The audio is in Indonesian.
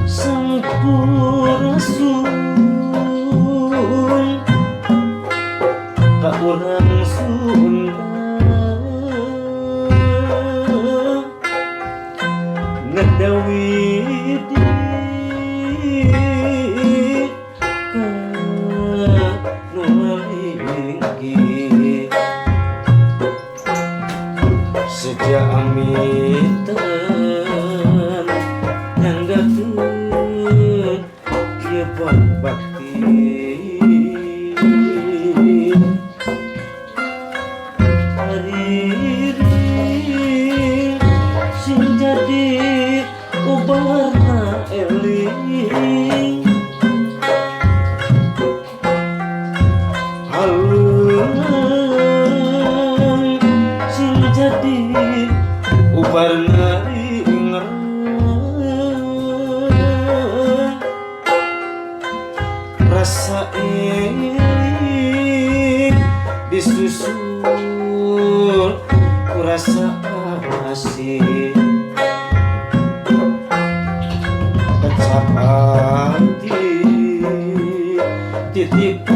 Sampurasun ka urang Sunda ngedawidi ka numalinggi sejak amitan nanggakeun kieu bakti hariring sing jadi ubarna eling halung sing jadi ubarna rasa eling disusul ku rasa asih kecap hati titip